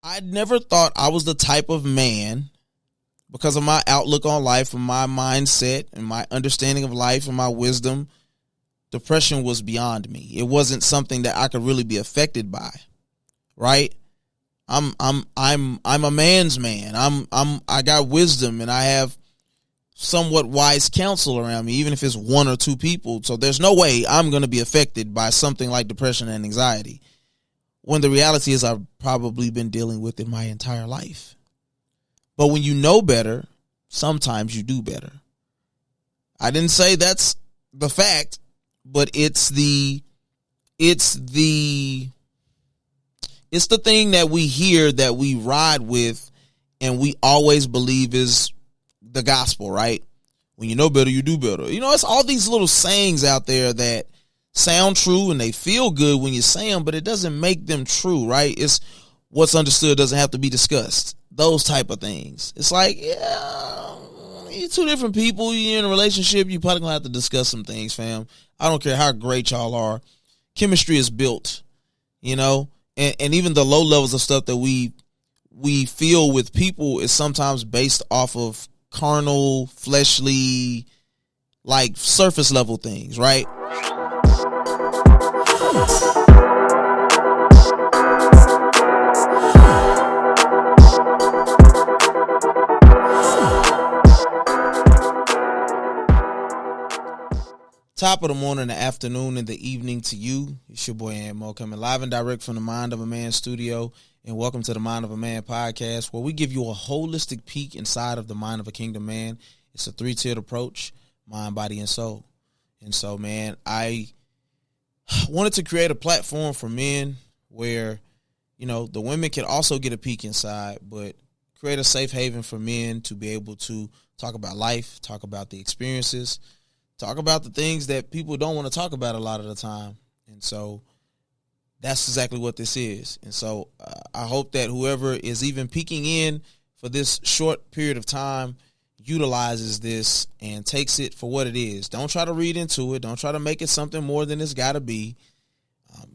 I never thought I was the type of man, because of my outlook on life and my mindset and my understanding of life and my wisdom. Depression was beyond me. It wasn't something that I could really be affected by. Right? I'm a man's man. I got wisdom and I have somewhat wise counsel around me, even if it's one or two people. So there's no way I'm going to be affected by something like depression and anxiety, when the reality is I've probably been dealing with it my entire life. But when you know better, sometimes you do better. I didn't say that's the fact, but it's the thing that we hear, that we ride with, and we always believe is the gospel, right? When you know better, you do better. It's all these little sayings out there that sound true and they feel good when you say them, but it doesn't make them true, right? It's what's understood doesn't have to be discussed. Those type of things. It's like, yeah, you're two different people. You're in a relationship. You probably gonna have to discuss some things, fam. I don't care how great y'all are. Chemistry is built, and even the low levels of stuff that we feel with people is sometimes based off of carnal, fleshly, like surface level things, right? Top of the morning, the afternoon, and the evening to you. It's your boy Ant Mo, coming live and direct from the Mind of a Man studio. And welcome to the Mind of a Man podcast, where we give you a holistic peek inside of the mind of a kingdom man. It's a 3-tiered approach: mind, body, and soul. And so, man, I wanted to create a platform for men where, the women can also get a peek inside, but create a safe haven for men to be able to talk about life, talk about the experiences, talk about the things that people don't want to talk about a lot of the time. And so that's exactly what this is. And so I hope that whoever is even peeking in for this short period of time utilizes this and takes it for what it is. Don't try to read into it. Don't try to make it something more than it's got to be.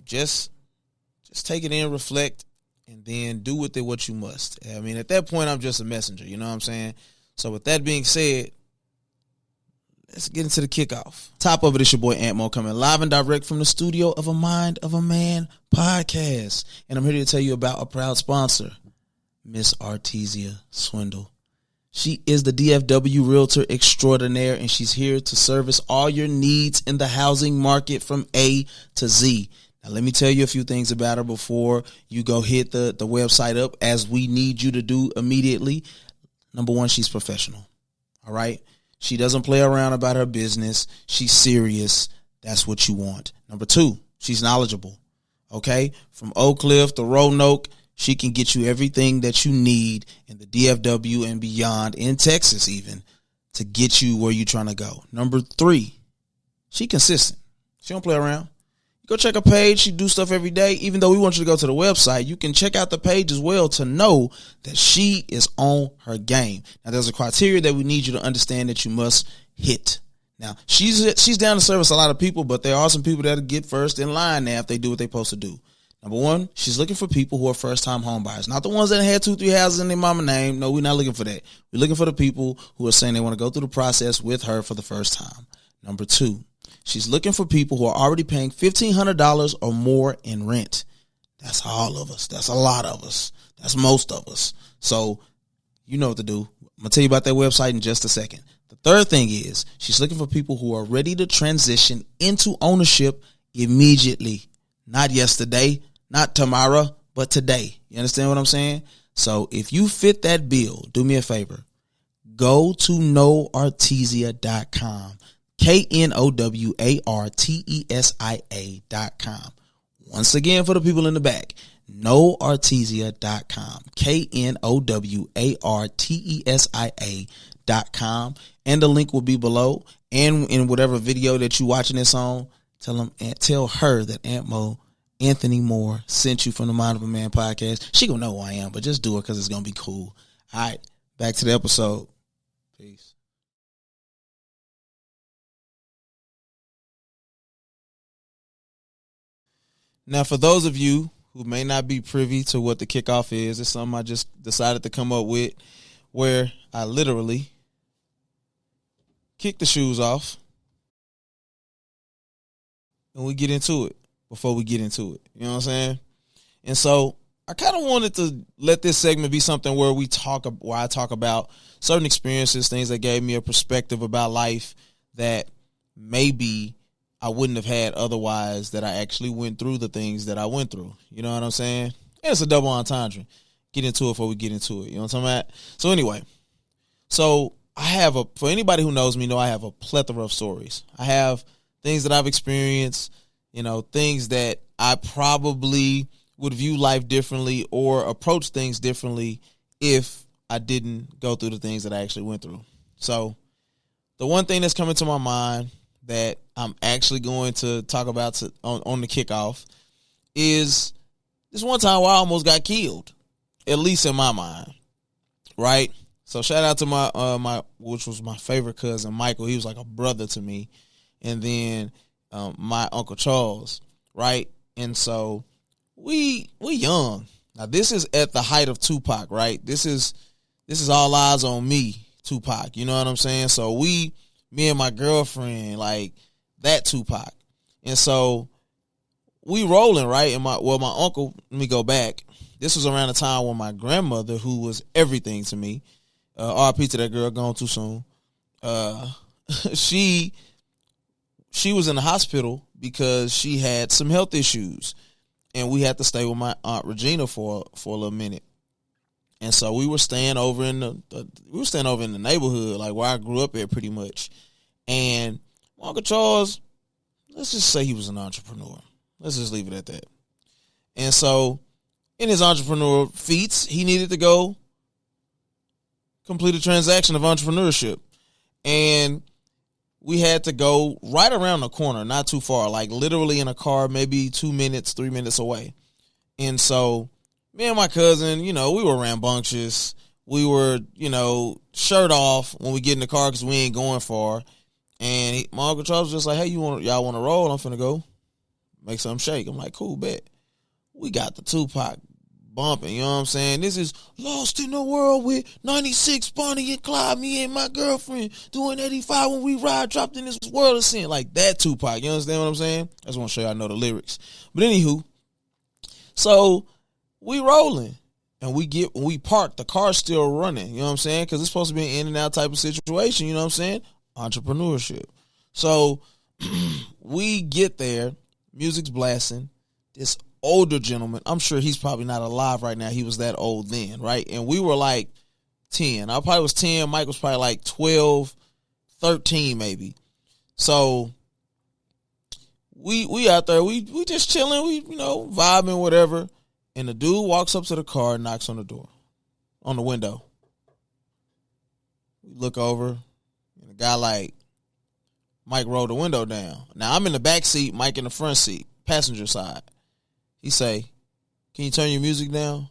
Just take it in, reflect, and then do with it what you must. I mean, at that point, I'm just a messenger. You know what I'm saying? So with that being said, let's get into the kickoff. Top of it is your boy Ant Mo, coming live and direct from the studio of a Mind of a Man podcast. And I'm here to tell you about a proud sponsor, Miss Artesia Swindle. She is the DFW Realtor Extraordinaire, and she's here to service all your needs in the housing market from A to Z. Now, let me tell you a few things about her before you go hit the website up, as we need you to do immediately. Number one, she's professional. All right? She doesn't play around about her business. She's serious. That's what you want. Number two, she's knowledgeable. Okay? From Oak Cliff to Roanoke, she can get you everything that you need in the DFW and beyond, in Texas even, to get you where you're trying to go. Number three, she consistent. She don't play around. Go check her page. She do stuff every day. Even though we want you to go to the website, you can check out the page as well to know that she is on her game. Now, there's a criteria that we need you to understand that you must hit. Now, she's down to service a lot of people, but there are some people that get first in line now if they do what they're supposed to do. Number one, she's looking for people who are first-time home buyers. Not the ones that had 2-3 houses in their mama name. No, we're not looking for that. We're looking for the people who are saying they want to go through the process with her for the first time. Number two, she's looking for people who are already paying $1,500 or more in rent. That's all of us. That's a lot of us. That's most of us. So you know what to do. I'm going to tell you about that website in just a second. The third thing is she's looking for people who are ready to transition into ownership immediately. Not yesterday, not tomorrow, but today. You understand what I'm saying? So if you fit that bill, do me a favor. Go to knowartesia.com. KNOWARTESIA.com. Once again, for the people in the back, knowartesia.com. KNOWARTESIA.com. And the link will be below. And in whatever video that you're watching this on, tell her that Anthony Moore sent you from the Mind of a Man podcast. She gonna know who I am, but just do it because it's gonna be cool. All right, back to the episode. Peace. Now, for those of you who may not be privy to what the kickoff is, it's something I just decided to come up with where I literally kick the shoes off and we get into it before we get into it. You know what I'm saying? And so I kind of wanted to let this segment be something where I talk about certain experiences, things that gave me a perspective about life that maybe I wouldn't have had otherwise, that I actually went through the things that I went through. You know what I'm saying? And it's a double entendre. Get into it before we get into it. You know what I'm talking about? So anyway, for anybody who knows me, I have a plethora of stories. I have things that I've experienced, things that I probably would view life differently or approach things differently if I didn't go through the things that I actually went through. So the one thing that's coming to my mind that I'm actually going to talk about on the kickoff is this one time where I almost got killed, at least in my mind, right? So shout out to my which was my favorite cousin, Michael. He was like a brother to me. And then my Uncle Charles, right? And so we young. Now this is at the height of Tupac, right? This is All Eyes on Me, Tupac. You know what I'm saying? So me and my girlfriend, like that Tupac. And so we rolling, right? And my uncle, let me go back. This was around the time when my grandmother, who was everything to me, RP to that girl, gone too soon. She was in the hospital because she had some health issues, and we had to stay with my Aunt Regina for a little minute. And so we were staying over in the neighborhood, like where I grew up at, pretty much. And Uncle Charles, let's just say he was an entrepreneur. Let's just leave it at that. And so in his entrepreneur feats, he needed to go complete a transaction of entrepreneurship. And we had to go right around the corner, not too far, like literally in a car, maybe 2 minutes, 3 minutes away. And so me and my cousin, we were rambunctious. We were, shirt off when we get in the car because we ain't going far. And my Uncle Charles was just like, hey, y'all want to roll? I'm finna go make something shake. I'm like, cool, bet. We got the Tupac bumping, you know what I'm saying? This is Lost in the World with 96, Bonnie and Clyde, me and my girlfriend doing 85 when we ride, dropped in this world of sin. Like that Tupac, you understand what I'm saying? I just want to show you I know the lyrics. But anywho, so we rolling. And when we park, the car's still running, you know what I'm saying? Because it's supposed to be an in and out type of situation, you know what I'm saying? Entrepreneurship. So we get there, music's blasting. This older gentleman, I'm sure he's probably not alive right now. He was that old then, right? And we were like 10. I probably was 10. Mike was probably like 12, 13 maybe. So we out there, we just chilling, we vibing, whatever. And the dude walks up to the car and knocks on the door, on the window. We look over, and the guy like, Mike rolled the window down. Now I'm in the back seat, Mike in the front seat, passenger side. He say, can you turn your music down?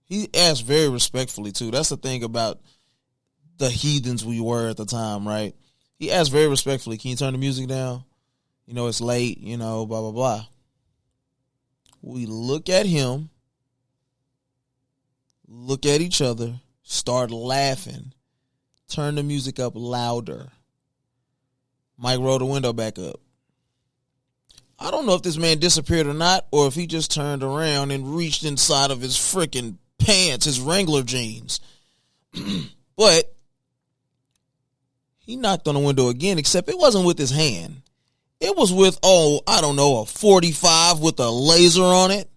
He asked very respectfully too. That's the thing about the heathens we were at the time, right? He asked very respectfully, can you turn the music down? It's late, blah, blah, blah. We look at him, look at each other, start laughing, turn the music up louder. Mike rolled the window back up. I don't know if this man disappeared or not, or if he just turned around and reached inside of his freaking pants, his Wrangler jeans. But he knocked on the window again, except it wasn't with his hand. It was with, a 45 with a laser on it.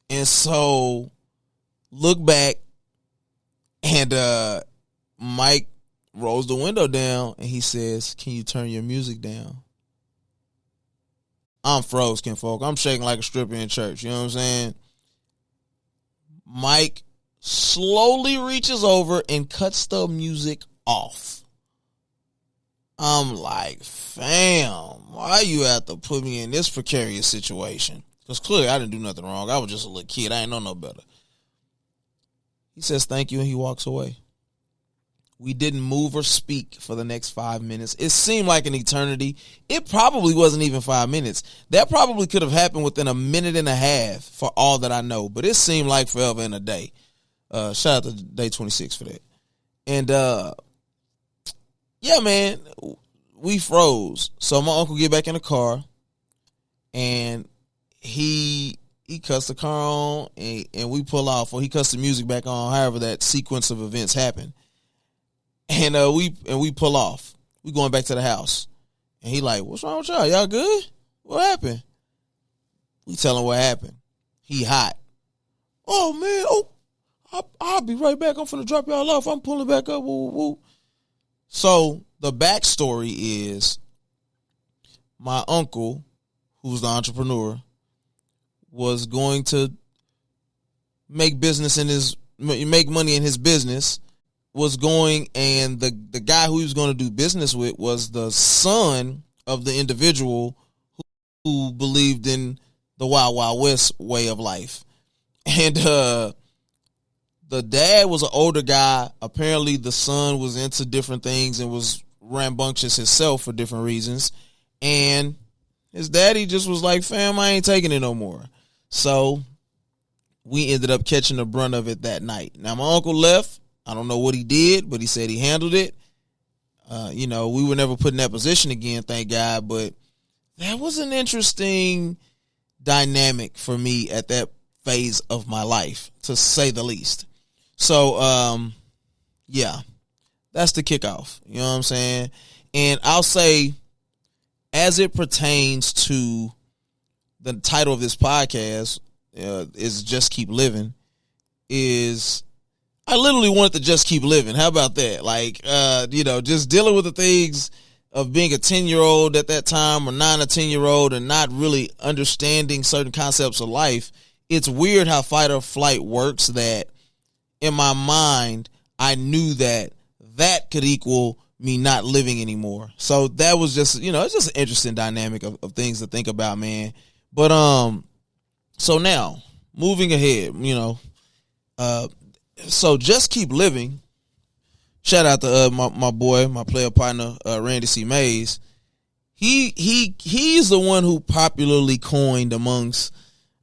And so, look back, and Mike rolls the window down, and he says, can you turn your music down? I'm froze, kinfolk. I'm shaking like a stripper in church. You know what I'm saying? Mike slowly reaches over and cuts the music off. I'm like, fam, why you have to put me in this precarious situation? Because clearly I didn't do nothing wrong. I was just a little kid. I ain't know no better. He says thank you, and he walks away. We didn't move or speak for the next 5 minutes. It seemed like an eternity. It probably wasn't even 5 minutes. That probably could have happened within a minute and a half for all that I know. But it seemed like forever in a day. Shout out to day 26 for that. And yeah, man, we froze. So my uncle get back in the car, and he cuts the car on, and we pull off, or he cuts the music back on, however that sequence of events happened. And we pull off. We going back to the house. And he like, what's wrong with y'all? Y'all good? What happened? We tell him what happened. He hot. Oh, man. I'll be right back. I'm finna drop y'all off. I'm pulling back up. Woo, woo. So the backstory is my uncle, who's the entrepreneur, was going to make money in his business, was going, and the guy who he was going to do business with was the son of the individual who believed in the Wild Wild West way of life. And the dad was an older guy. Apparently the son was into different things and was rambunctious himself for different reasons. And his daddy just was like, fam, I ain't taking it no more. So we ended up catching the brunt of it that night. Now my uncle left. I don't know what he did, but he said he handled it. We were never put in that position again, thank God. But that was an interesting dynamic for me at that phase of my life, to say the least. So, yeah, that's the kickoff. You know what I'm saying? And I'll say, as it pertains to the title of this podcast, is Just Keep Living, I literally wanted to just keep living. How about that? Like, just dealing with the things of being a 10-year-old at that time, or 9 or 10-year-old, and not really understanding certain concepts of life. It's weird how fight or flight works, that in my mind, I knew that could equal me not living anymore. So that was just, it's just an interesting dynamic of things to think about, man. But, so now moving ahead, so Just Keep Living. Shout out to my boy, my player partner, Randy C. Mays. He's the one who popularly coined amongst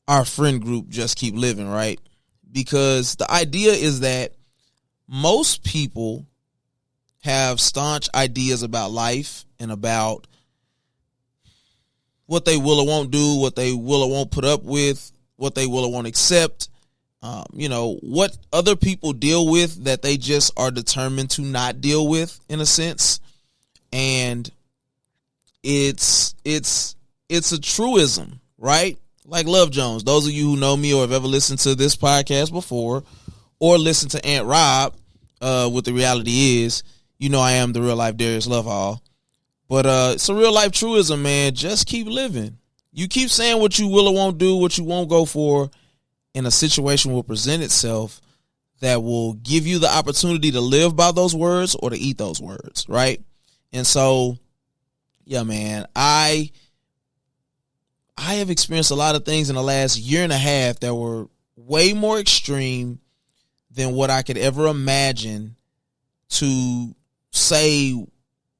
our friend group Just Keep Living, right? Because the idea is that most people have staunch ideas about life and about what they will or won't do, what they will or won't put up with, what they will or won't accept. What other people deal with that they just are determined to not deal with, in a sense. And it's a truism, right? Like Love Jones. Those of you who know me or have ever listened to this podcast before, or listened to Aunt Rob, what the reality is, I am the real life Darius Lovehall. But it's a real life truism, man. Just keep living. You keep saying what you will or won't do, what you won't go for, and a situation will present itself that will give you the opportunity to live by those words or to eat those words, right? And so, yeah, man, I have experienced a lot of things in the last year and a half that were way more extreme than what I could ever imagine to say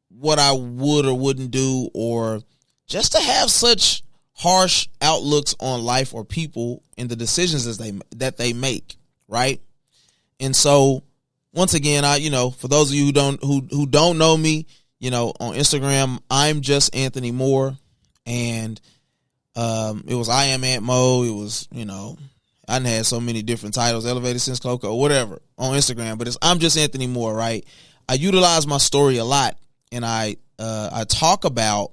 what I would or wouldn't do, or just to have such harsh outlooks on life or people and the decisions that they make, right? And so, once again, for those of you who don't know me, on Instagram, I'm just Anthony Moore, and it was I Am Ant Mo. It was, I done had so many different titles, Elevated Since Coco, whatever, on Instagram, but I'm just Anthony Moore, right? I utilize my story a lot, and I talk about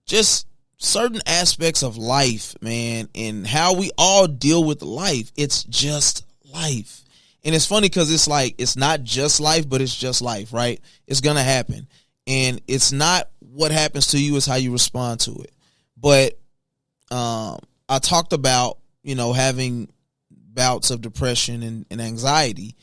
just certain aspects of life, man, and how we all deal with life. It's just life. And it's funny because it's like, it's not just life, but it's just life, right? It's going to happen. And it's not what happens to you, it's how you respond to it. But I talked about, having bouts of depression and anxiety,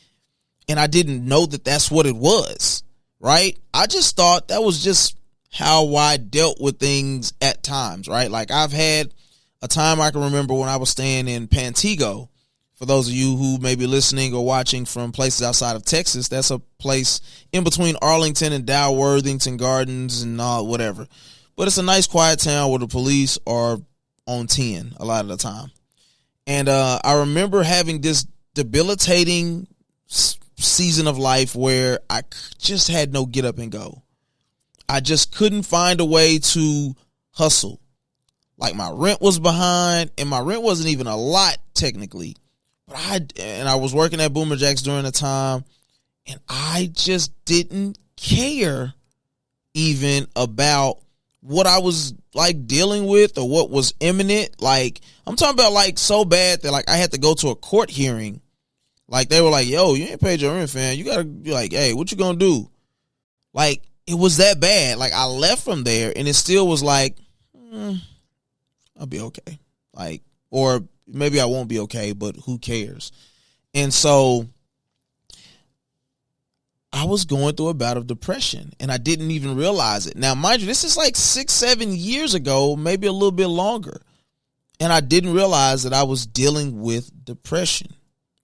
and I didn't know that that's what it was, right? I just thought that was just how I dealt with things at times, right? Like, I've had a time I can remember when I was staying in Pantego For those of you who may be listening or watching from places outside of Texas, that's a place in between Arlington and Dalworthington Gardens and whatever. But it's a nice quiet town where the police are on 10 a lot of the time. And I remember having this debilitating season of life where I just had no get up and go. I just couldn't find a way to hustle. Like my rent was behind, and my rent wasn't even a lot technically. But I was working at Boomer Jacks during the time, and I just didn't care even about what I was like dealing with or what was imminent. Like, I'm talking about like so bad that like I had to go to a court hearing. Like, they were like, yo, you ain't paid your rent, fam. You gotta be like, hey, what you gonna do? Like, it was that bad. Like, I left from there and it still was like, I'll be okay. Like, or maybe I won't be okay, but who cares? And so I was going through a bout of depression and I didn't even realize it. Now, mind you, this is like 6-7 years ago, maybe a little bit longer. And I didn't realize that I was dealing with depression,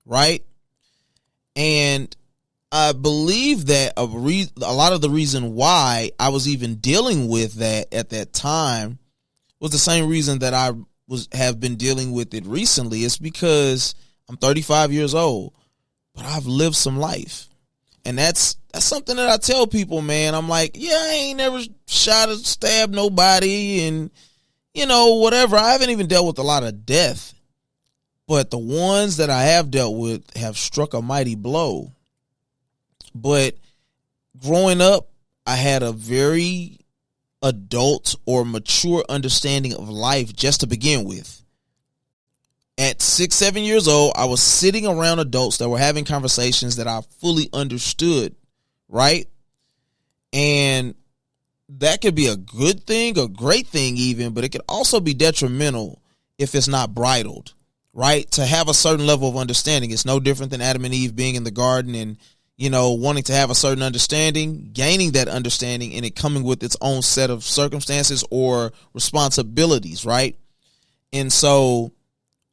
right? And I believe that a lot of the reason why I was even dealing with that at that time was the same reason that I have been dealing with it recently. It's because I'm 35 years old, but I've lived some life. And that's something that I tell people, man. I'm like, yeah, I ain't never shot or stabbed nobody and, you know, whatever. I haven't even dealt with a lot of death. But the ones that I have dealt with have struck a mighty blow. But growing up, I had a very adult or mature understanding of life just to begin with. At 6-7 years old, I was sitting around adults that were having conversations that I fully understood, right? And that could be a good thing, a great thing even, but it could also be detrimental if it's not bridled, right? To have a certain level of understanding. It's no different than Adam and Eve being in the garden and, you know, wanting to have a certain understanding, gaining that understanding, and it coming with its own set of circumstances or responsibilities, right? And so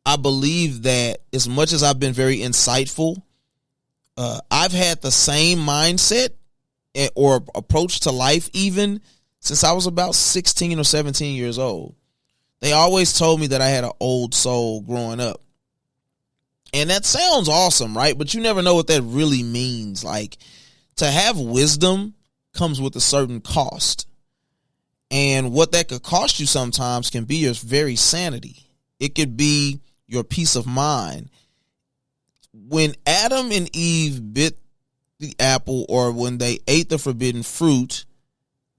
I believe that as much as I've been very insightful, I've had the same mindset or approach to life even since I was about 16 or 17 years old. They always told me that I had an old soul growing up. And that sounds awesome, right? But you never know what that really means. Like, to have wisdom comes with a certain cost. And what that could cost you sometimes can be your very sanity. It could be your peace of mind. When Adam and Eve bit the apple, or when they ate the forbidden fruit,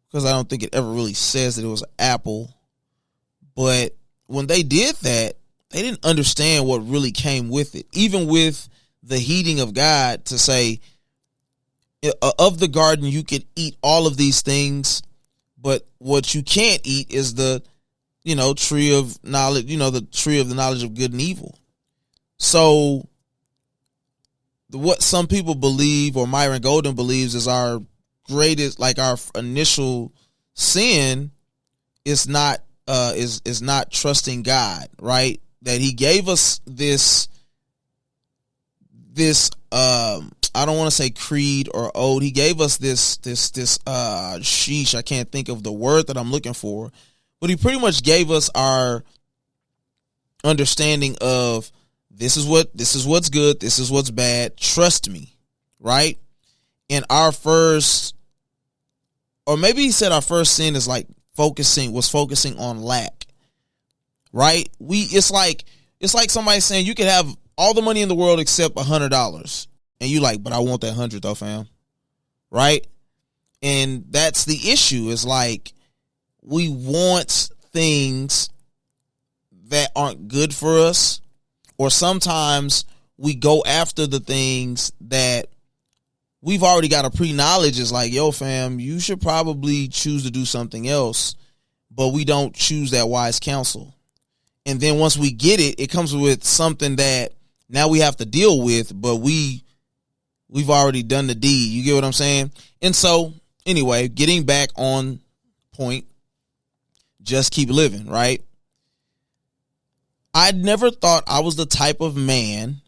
because I don't think it ever really says that it was an apple, but when they did that, they didn't understand what really came with it. Even with the heeding of God to say, of the garden, you can eat all of these things, but what you can't eat is the, tree of knowledge, the tree of the knowledge of good and evil. So what some people believe, or Myron Golden believes, is our greatest, like our initial sin is not trusting God, right? That he gave us this I don't want to say creed or ode. He gave us this sheesh. I can't think of the word that I'm looking for, but he pretty much gave us our understanding of this is what's good, this is what's bad. Trust me, right? And our first, or maybe he said our first sin is like focusing on lack, right? It's like somebody saying you could have all the money in the world except $100, and you like, but I want that 100 though, fam, right? And that's the issue. Is like we want things that aren't good for us, or sometimes we go after the things that we've already got a pre-knowledge. Is like, yo, fam, you should probably choose to do something else, but we don't choose that wise counsel. And then once we get it, it comes with something that now we have to deal with, but we've already done the deed. You get what I'm saying? And so, anyway, getting back on point, just keep living, right? I never thought I was the type of man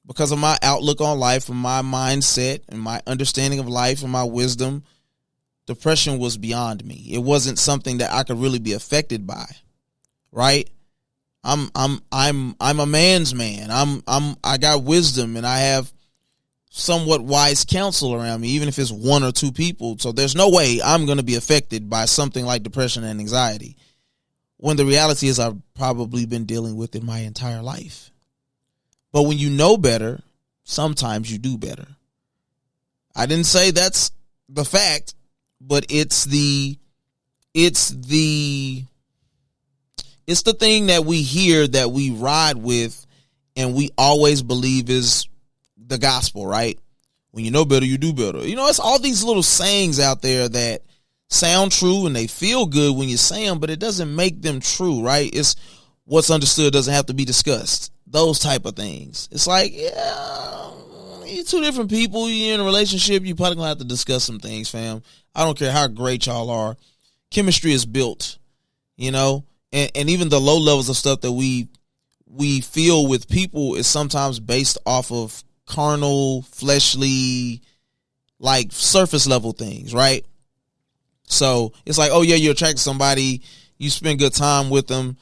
because of my outlook on life and my mindset and my understanding of life and my wisdom, depression was beyond me. It wasn't something that I could really be affected by, right? I'm a man's man. I got wisdom and I have somewhat wise counsel around me, even if it's one or two people. So there's no way I'm going to be affected by something like depression and anxiety, when the reality is I've probably been dealing with it my entire life. But when you know better, sometimes you do better. I didn't say that's the fact, but it's the thing that we hear, that we ride with, and we always believe is the gospel, right? When you know better, you do better. You know, it's all these little sayings out there that sound true and they feel good when you say them, but it doesn't make them true, right? It's what's understood doesn't have to be discussed. Those type of things. It's like, yeah, you're two different people. You're in a relationship. You probably gonna have to discuss some things, fam. I don't care how great y'all are. Chemistry is built, you know, and even the low levels of stuff that we feel with people is sometimes based off of carnal, fleshly, like surface level things, right? So it's like, oh yeah, you attract somebody, you spend good time with them,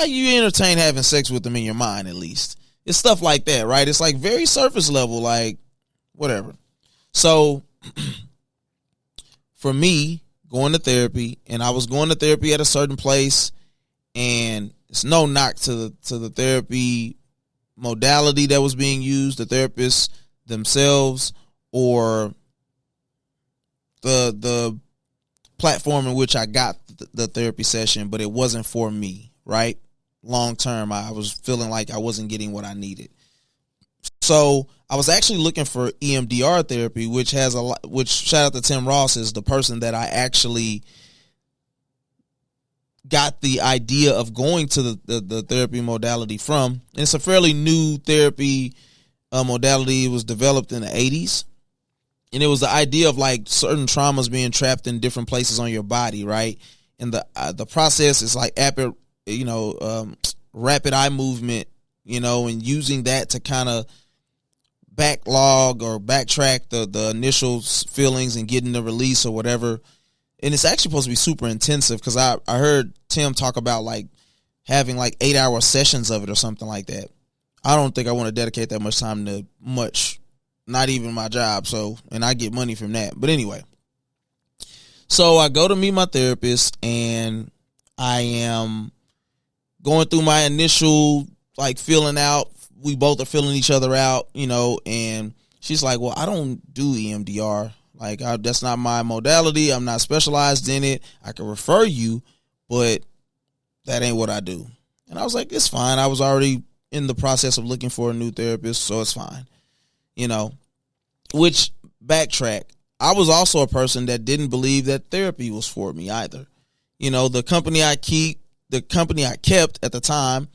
you entertain having sex with them in your mind, at least. It's stuff like that, right? It's like very surface level, like whatever. So for me, going to therapy, and I was going to therapy at a certain place, and it's no knock to the therapy modality that was being used, the therapists themselves, or the platform in which I got the therapy session, but it wasn't for me, right? Long term, I was feeling like I wasn't getting what I needed. So I was actually looking for EMDR therapy, which has a lot, which, shout out to Tim Ross, is the person that I actually got the idea of going to the therapy modality from. And it's a fairly new therapy modality. It was developed in the 80s. And it was the idea of like certain traumas being trapped in different places on your body, right? And the process is like rapid eye movement, you know, and using that to kind of backlog or backtrack the initial feelings and getting the release or whatever. And it's actually supposed to be super intensive, because I heard Tim talk about like having like 8-hour sessions of it or something like that. I don't think I want to dedicate that much time to much, not even my job. So, and I get money from that. But anyway, so I go to meet my therapist, and I am going through my initial like feeling out. We both are feeling each other out, you know, and she's like, well, I don't do EMDR. Like, that's not my modality. I'm not specialized in it. I can refer you, but that ain't what I do. And I was like, it's fine. I was already in the process of looking for a new therapist, so it's fine. You know, which, backtrack, I was also a person that didn't believe that therapy was for me either. You know, the company I kept at the time,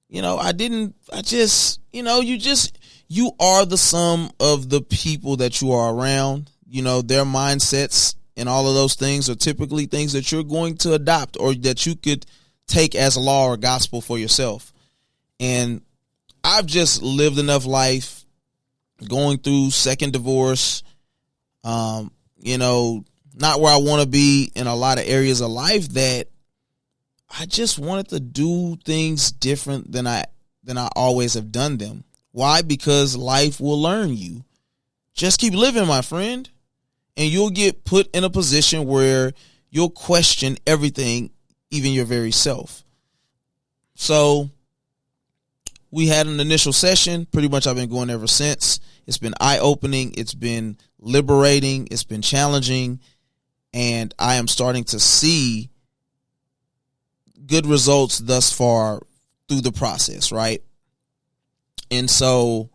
you know, you are the sum of the people that you are around. You know, their mindsets and all of those things are typically things that you're going to adopt or that you could take as law or gospel for yourself. And I've just lived enough life going through second divorce, you know, not where I want to be in a lot of areas of life, that I just wanted to do things different than I always have done them. Why? Because life will learn you. Just keep living, my friend, and you'll get put in a position where you'll question everything, even your very self. So we had an initial session. Pretty much I've been going ever since. It's been eye-opening. It's been liberating. It's been challenging. And I am starting to see good results thus far through the process, right? And so,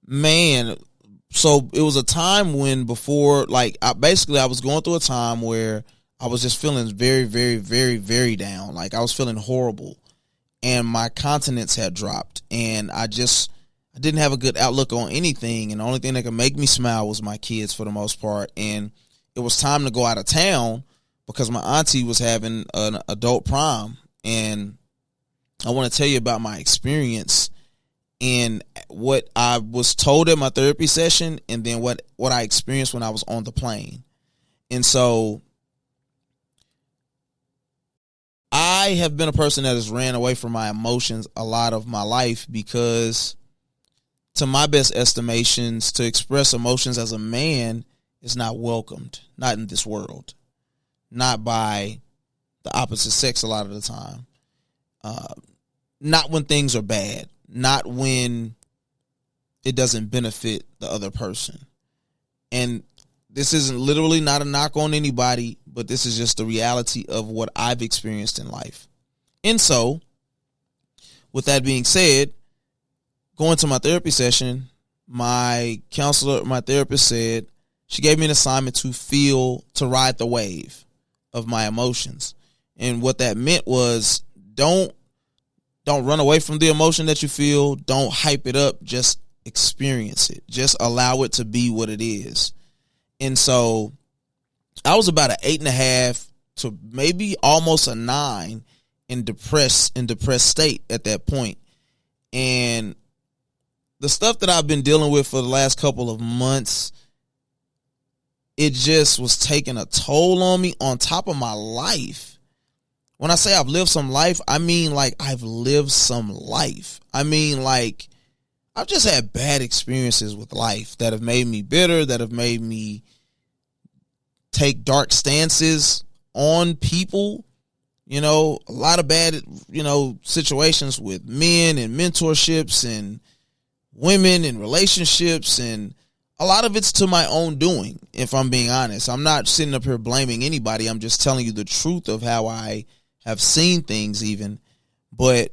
man, so it was a time when before, like, I was going through a time where I was just feeling very, very, very, very down. Like, I was feeling horrible, and my continence had dropped, and I didn't have a good outlook on anything, and the only thing that could make me smile was my kids for the most part. And it was time to go out of town because my auntie was having an adult prom, and I want to tell you about my experience in what I was told at my therapy session, and then what I experienced when I was on the plane. And so I have been a person that has ran away from my emotions a lot of my life because, to my best estimations, to express emotions as a man is not welcomed, not in this world, not by the opposite sex a lot of the time, not when things are bad, not when it doesn't benefit the other person. And this isn't literally not a knock on anybody, but this is just the reality of what I've experienced in life. And so, with that being said, going to my therapy session, my therapist said, she gave me an assignment to ride the wave of my emotions. And what that meant was, don't run away from the emotion that you feel. Don't hype it up. Just experience it. Just allow it to be what it is. And so I was about an 8.5 to maybe almost a 9 in depressed state at that point. And the stuff that I've been dealing with for the last couple of months, it just was taking a toll on me on top of my life. When I say I've lived some life, I mean like I've lived some life. I mean like I've just had bad experiences with life that have made me bitter, that have made me take dark stances on people. You know, a lot of bad, situations with men and mentorships and women and relationships, and a lot of it's to my own doing, if I'm being honest. I'm not sitting up here blaming anybody. I'm just telling you the truth of how I have seen things even. But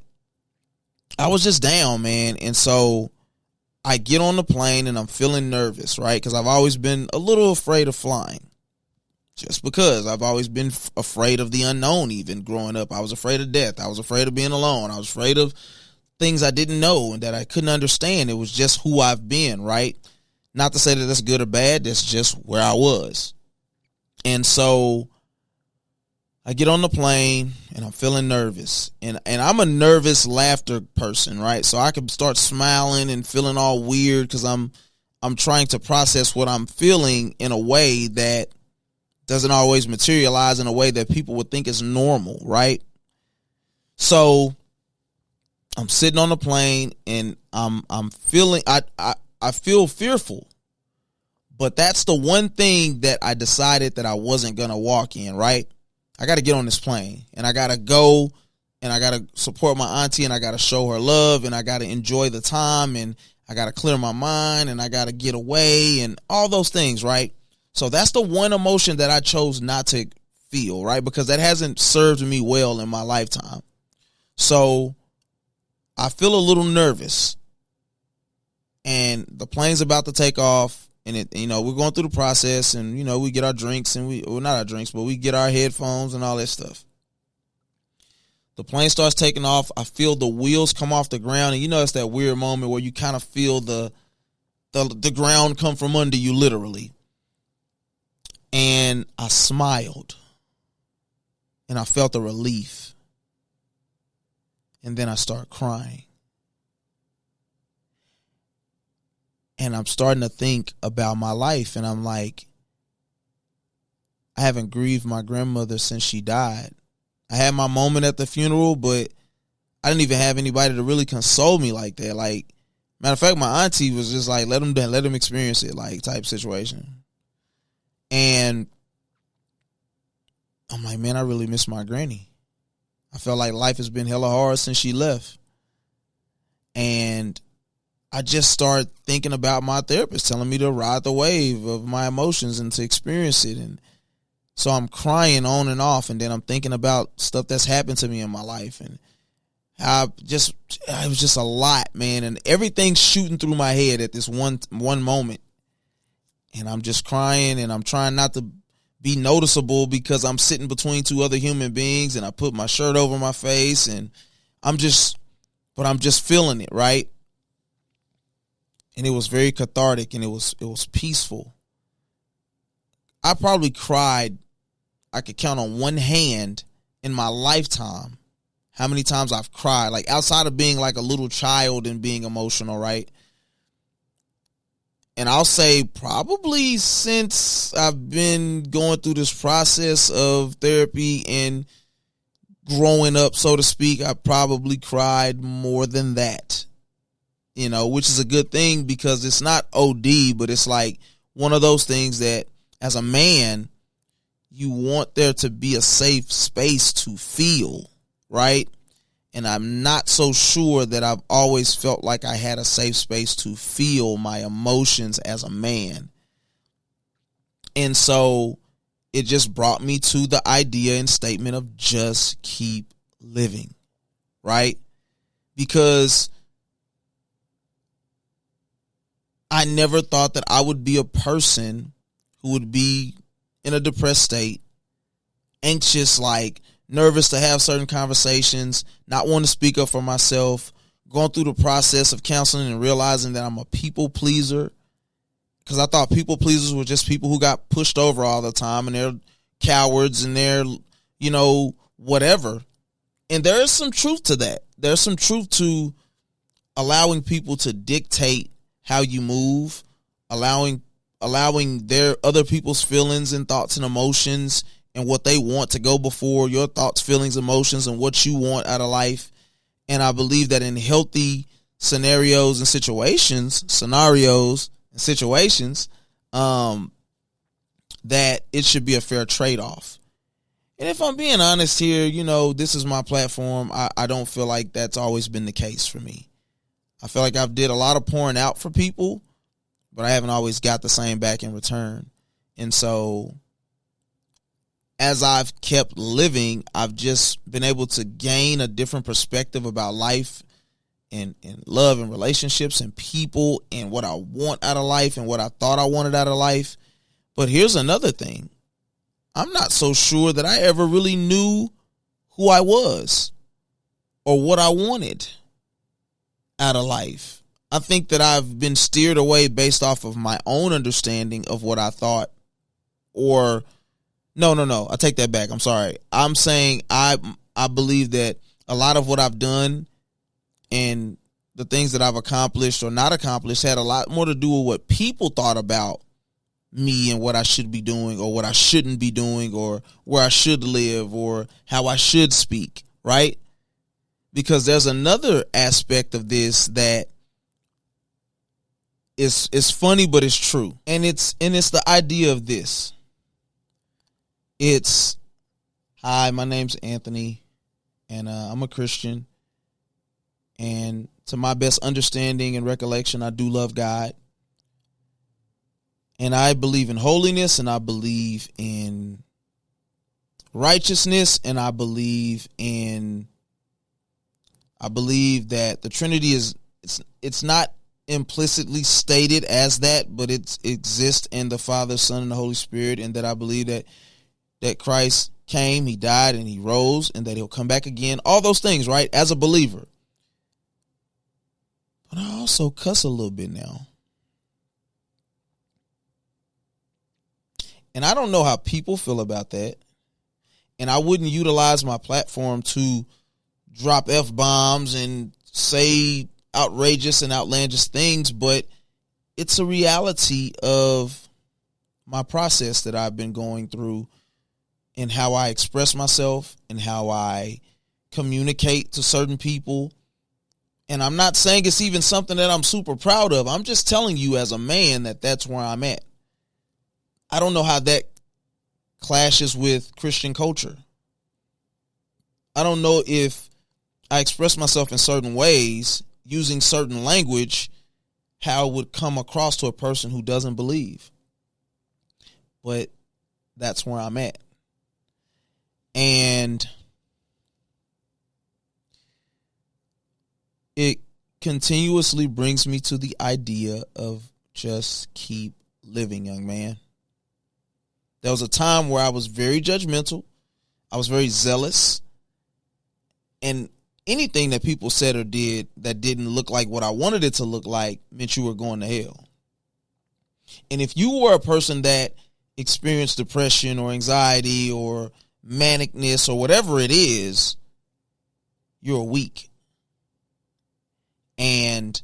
I was just down, man. And so I get on the plane and I'm feeling nervous, right? Because I've always been a little afraid of flying. Just because I've always been afraid of the unknown. Even growing up, I was afraid of death. I was afraid of being alone. I was afraid of things I didn't know and that I couldn't understand. It was just who I've been, right? Not to say that that's good or bad. That's just where I was. And so I get on the plane and I'm feeling nervous. And I'm a nervous laughter person, right? So I can start smiling and feeling all weird because I'm trying to process what I'm feeling in a way that doesn't always materialize in a way that people would think is normal, right? So I'm sitting on the plane and I'm feeling I feel fearful. But that's the one thing that I decided that I wasn't gonna walk in, right? I gotta get on this plane and I gotta go and I gotta support my auntie and I gotta show her love and I gotta enjoy the time and I gotta clear my mind and I gotta get away and all those things, right? So that's the one emotion that I chose not to feel, right? Because that hasn't served me well in my lifetime. So I feel a little nervous and the plane's about to take off and we're going through the process and, we get our drinks and not our drinks, but we get our headphones and all that stuff. The plane starts taking off. I feel the wheels come off the ground and it's that weird moment where you kind of feel the ground come from under you literally. And I smiled and I felt a relief. And then I start crying. And I'm starting to think about my life. And I'm like, I haven't grieved my grandmother since she died. I had my moment at the funeral, but I didn't even have anybody to really console me like that. Like, matter of fact, my auntie was just like, let them experience it, like type situation. And I'm like, man, I really miss my granny. I felt like life has been hella hard since she left. And I just started thinking about my therapist telling me to ride the wave of my emotions and to experience it. And so I'm crying on and off. And then I'm thinking about stuff that's happened to me in my life. And it was just a lot, man. And everything's shooting through my head at this one moment. And I'm just crying and I'm trying not to be noticeable because I'm sitting between two other human beings and I put my shirt over my face and I'm just feeling it, right? And it was very cathartic and it was peaceful. I probably cried, I could count on one hand in my lifetime how many times I've cried, like outside of being like a little child and being emotional, right? And I'll say probably since I've been going through this process of therapy and growing up, so to speak, I probably cried more than that, which is a good thing because it's not OD, but it's like one of those things that as a man, you want there to be a safe space to feel, right? And I'm not so sure that I've always felt like I had a safe space to feel my emotions as a man. And so it just brought me to the idea and statement of just keep living, right? Because I never thought that I would be a person who would be in a depressed state, anxious, like nervous to have certain conversations, not wanting to speak up for myself, going through the process of counseling and realizing that I'm a people pleaser, because I thought people pleasers were just people who got pushed over all the time and they're cowards and they're, whatever. And there is some truth to that. There's some truth to allowing people to dictate how you move, allowing their other people's feelings and thoughts and emotions and what they want to go before your thoughts, feelings, emotions, and what you want out of life. And I believe that in healthy scenarios and situations, that it should be a fair trade-off. And if I'm being honest here, this is my platform. I don't feel like that's always been the case for me. I feel like I've did a lot of pouring out for people, but I haven't always got the same back in return. And so as I've kept living, I've just been able to gain a different perspective about life and love and relationships and people and what I want out of life and what I thought I wanted out of life. But here's another thing. I'm not so sure that I ever really knew who I was or what I wanted out of life. I think that I've been steered away based off of my own understanding of what I thought. Or no, I take that back. I'm sorry. I'm saying I believe that a lot of what I've done and the things that I've accomplished or not accomplished had a lot more to do with what people thought about me and what I should be doing or what I shouldn't be doing or where I should live or how I should speak, right? Because there's another aspect of this that is funny, but it's true. And it's the idea of this. It's, hi, my name's Anthony, and I'm a Christian. And to my best understanding and recollection, I do love God. And I believe in holiness, and I believe in righteousness, and I believe that the Trinity it's not implicitly stated as that, but it exists in the Father, Son, and the Holy Spirit, and that I believe that Christ came, he died, and he rose, and that he'll come back again. All those things, right? As a believer. But I also cuss a little bit now. And I don't know how people feel about that. And I wouldn't utilize my platform to drop F-bombs and say outrageous and outlandish things, but it's a reality of my process that I've been going through and how I express myself and how I communicate to certain people. And I'm not saying it's even something that I'm super proud of. I'm just telling you as a man that that's where I'm at. I don't know how that clashes with Christian culture. I don't know if I express myself in certain ways using certain language, how it would come across to a person who doesn't believe. But that's where I'm at. And it continuously brings me to the idea of just keep living, young man. There was a time where I was very judgmental. I was very zealous. And anything that people said or did that didn't look like what I wanted it to look like meant you were going to hell. And if you were a person that experienced depression or anxiety or manicness or whatever it is, you're weak. And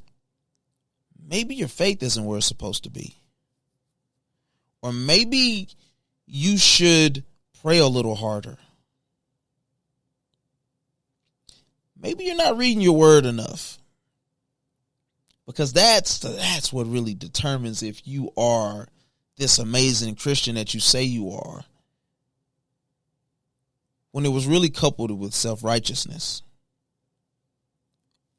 maybe your faith isn't where it's supposed to be. Or maybe you should pray a little harder. Maybe you're not reading your word enough. Because that's what really determines if you are this amazing Christian that you say you are, when it was really coupled with self-righteousness.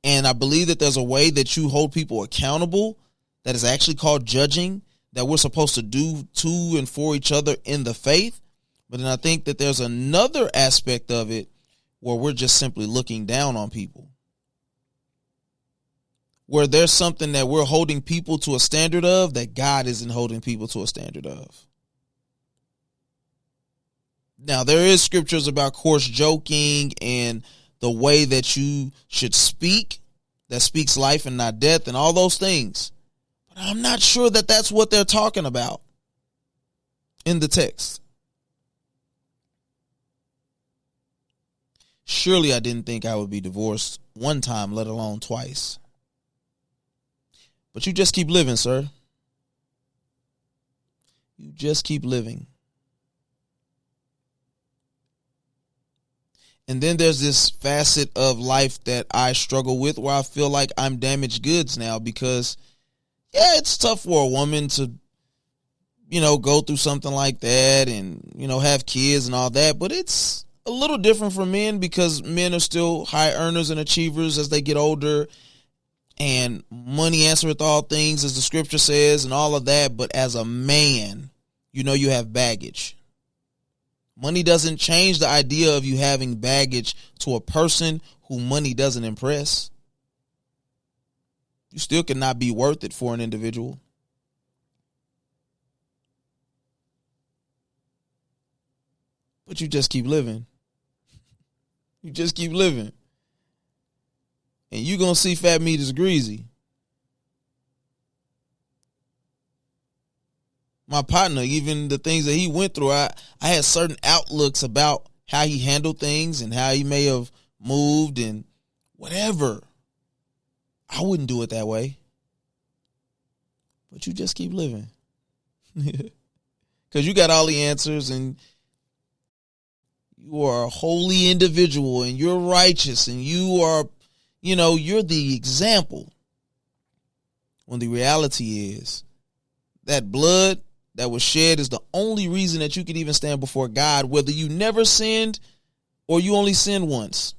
And I believe that there's a way that you hold people accountable that is actually called judging, that we're supposed to do to and for each other in the faith. But then I think that there's another aspect of it where we're just simply looking down on people, where there's something that we're holding people to a standard of that God isn't holding people to a standard of. Now, there is scriptures about coarse joking and the way that you should speak, that speaks life and not death, and all those things. But I'm not sure that that's what they're talking about in the text. Surely I didn't think I would be divorced one time, let alone twice. But you just keep living, sir. You just keep living. And then there's this facet of life that I struggle with where I feel like I'm damaged goods now because, yeah, it's tough for a woman to, go through something like that and, have kids and all that. But it's a little different for men because men are still high earners and achievers as they get older. And money answereth all things, as the scripture says, and all of that. But as a man, you have baggage. Money doesn't change the idea of you having baggage to a person who money doesn't impress. You still cannot be worth it for an individual. But you just keep living. You just keep living. And you're going to see fat meat is greasy. My partner, even the things that he went through, I had certain outlooks about how he handled things and how he may have moved and whatever. I wouldn't do it that way. But you just keep living. Because you got all the answers and you are a holy individual and you're righteous and you are, you're the example. When the reality is that blood that was shed is the only reason that you can even stand before God, whether you never sinned or you only sinned once.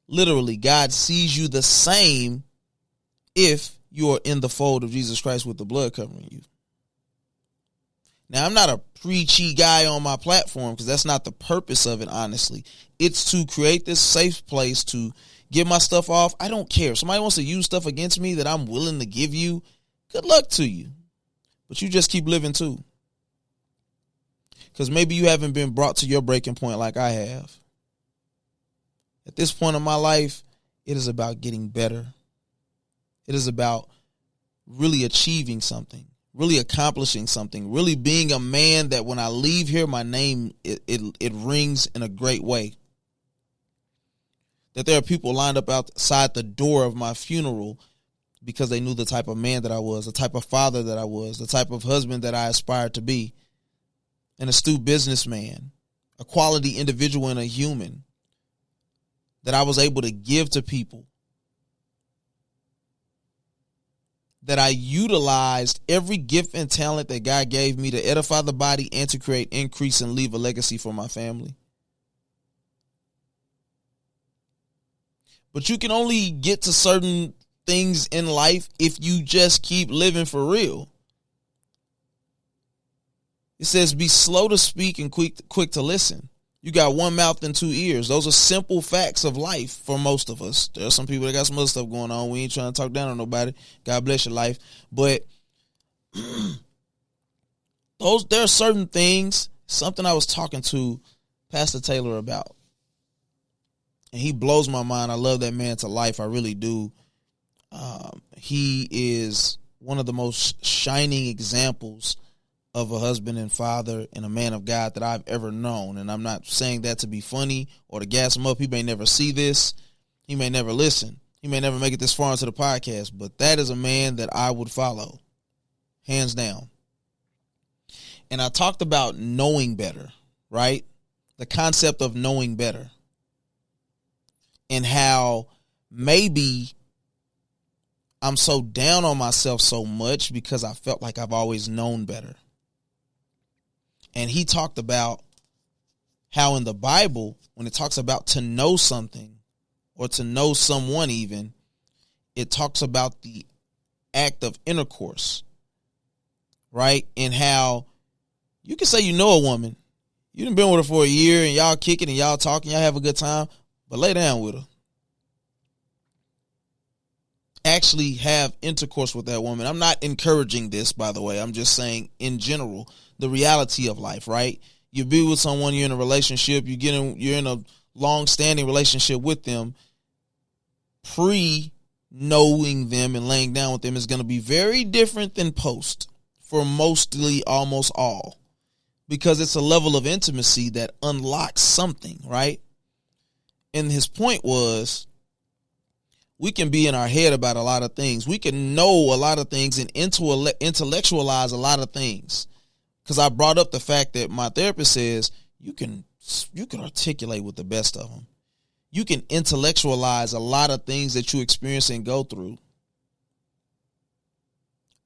Literally, God sees you the same if you are in the fold of Jesus Christ with the blood covering you. Now, I'm not a preachy guy on my platform because that's not the purpose of it, honestly. It's to create this safe place to get my stuff off. I don't care. If somebody wants to use stuff against me that I'm willing to give you, good luck to you. But you just keep living too. Because maybe you haven't been brought to your breaking point like I have. At this point in my life, it is about getting better. It is about really achieving something, really accomplishing something, really being a man that when I leave here, my name, it rings in a great way. That there are people lined up outside the door of my funeral because they knew the type of man that I was, the type of father that I was, the type of husband that I aspired to be, an astute businessman, a quality individual and a human that I was able to give to people, that I utilized every gift and talent that God gave me to edify the body and to create increase and leave a legacy for my family. But you can only get to certain things in life if you just keep living for real. It says, be slow to speak and quick to listen. You got one mouth and two ears. Those are simple facts of life for most of us. There are some people that got some other stuff going on. We ain't trying to talk down on nobody. God bless your life. But there are certain things, something I was talking to Pastor Taylor about. And he blows my mind. I love that man to life. I really do. He is one of the most shining examples of a husband and father and a man of God that I've ever known. And I'm not saying that to be funny or to gas him up. He may never see this. He may never listen. He may never make it this far into the podcast, but that is a man that I would follow, hands down. And I talked about knowing better, right? The concept of knowing better. And how maybe I'm so down on myself so much because I felt like I've always known better. And he talked about how in the Bible, when it talks about to know something or to know someone even, it talks about the act of intercourse, right? And how you can say you know a woman, you done been with her for a year and y'all kicking and y'all talking, y'all have a good time, but lay down with her. Actually have intercourse with that woman. I'm not encouraging this, by the way. I'm just saying in general, the reality of life, right? You be with someone, you're in a relationship, you're in a long-standing relationship with them. Pre-knowing them and laying down with them is going to be very different than post for mostly almost all, because it's a level of intimacy that unlocks something, right? And his point was, we can be in our head about a lot of things. We can know a lot of things and intellectualize a lot of things. Because I brought up the fact that my therapist says you can articulate with the best of them. You can intellectualize a lot of things that you experience and go through.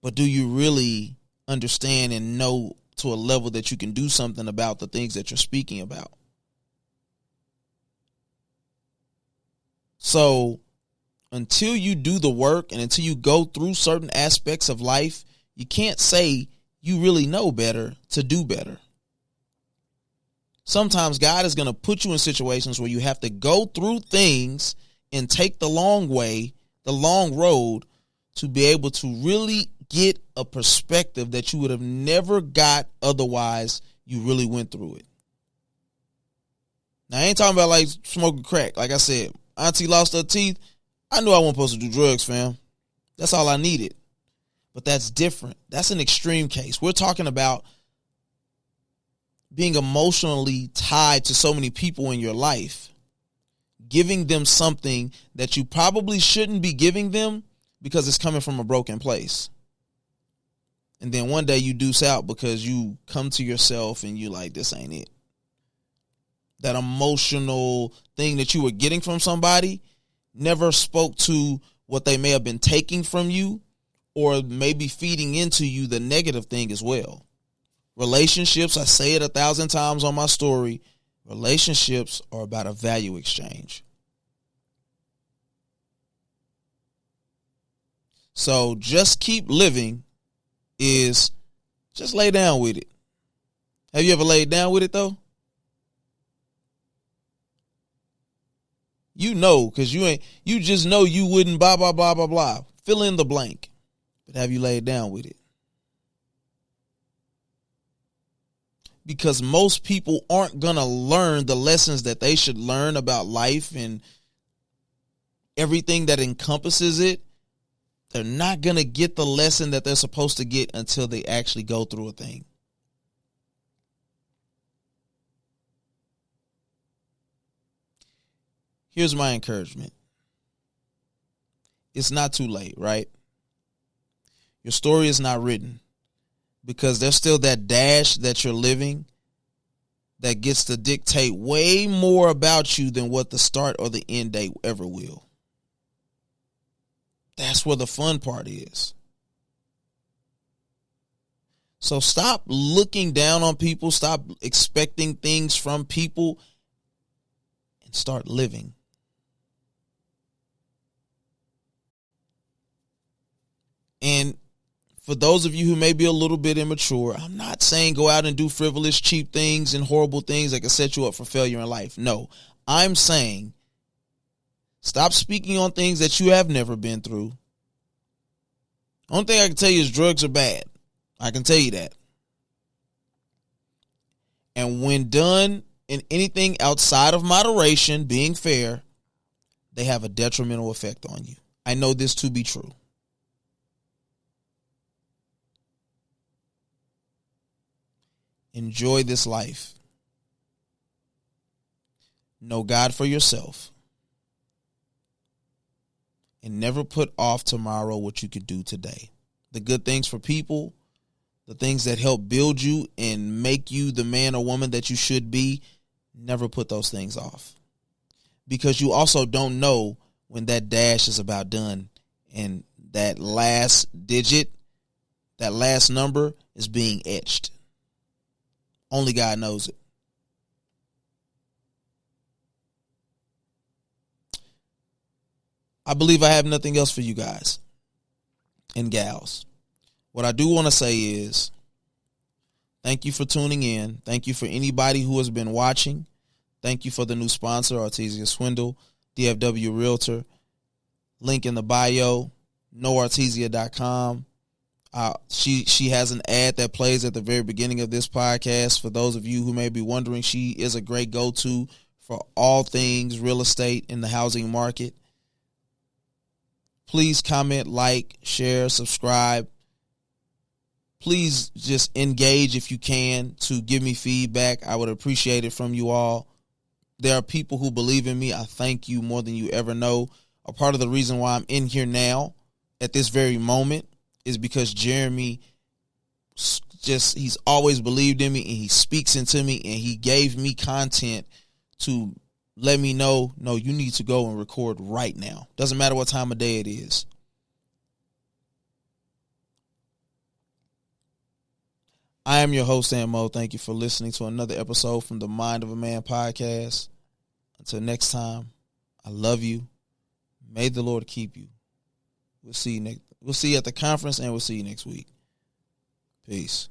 But do you really understand and know to a level that you can do something about the things that you're speaking about? So until you do the work and until you go through certain aspects of life, you can't say you really know better to do better. Sometimes God is going to put you in situations where you have to go through things and take the long way, the long road, to be able to really get a perspective that you would have never got otherwise you really went through it. Now, I ain't talking about like smoking crack. Like I said, auntie lost her teeth. I knew I wasn't supposed to do drugs, fam. That's all I needed. But that's different. That's an extreme case. We're talking about being emotionally tied to so many people in your life, giving them something that you probably shouldn't be giving them because it's coming from a broken place. And then one day you deuce out because you come to yourself and you like, this ain't it. That emotional thing that you were getting from somebody never spoke to what they may have been taking from you, or maybe feeding into you the negative thing as well. Relationships, I say it 1,000 times on my story, relationships are about a value exchange. So just keep living is just lay down with it. Have you ever laid down with it though? You know, because you just know you wouldn't blah, blah, blah, blah, blah. Fill in the blank. But have you laid down with it? Because most people aren't going to learn the lessons that they should learn about life and everything that encompasses it. They're not going to get the lesson that they're supposed to get until they actually go through a thing. Here's my encouragement. It's not too late, right? Your story is not written, because there's still that dash that you're living that gets to dictate way more about you than what the start or the end date ever will. That's where the fun part is. So stop looking down on people, stop expecting things from people, and start living. And for those of you who may be a little bit immature, I'm not saying go out and do frivolous, cheap things and horrible things that can set you up for failure in life. No, I'm saying stop speaking on things that you have never been through. Only thing I can tell you is drugs are bad. I can tell you that. And when done in anything outside of moderation, being fair, they have a detrimental effect on you. I know this to be true. Enjoy this life. Know God for yourself. and never put off tomorrow what you could do today. The good things for people, the things that help build you and make you the man or woman that you should be, never put those things off. Because you also don't know when that dash is about done and that last digit, that last number is being etched. Only God knows it. I believe I have nothing else for you guys and gals. What I do want to say is thank you for tuning in. Thank you for anybody who has been watching. Thank you for the new sponsor, Artesia Swindle, DFW Realtor. Link in the bio, noartesia.com. She has an ad that plays at the very beginning of this podcast. For those of you who may be wondering, she is a great go-to for all things real estate in the housing market. Please comment, like, share, subscribe. Please just engage if you can to give me feedback. I would appreciate it from you all. There are people who believe in me. I thank you more than you ever know. A part of the reason why I'm in here now at this very moment is because Jeremy he's always believed in me, and he speaks into me, and he gave me content to let me know, no, you need to go and record right now. Doesn't matter what time of day it is. I am your host, Sam Mo. Thank you for listening to another episode from the Mind of a Man podcast. Until next time, I love you. May the Lord keep you. We'll see you at the conference, and we'll see you next week. Peace.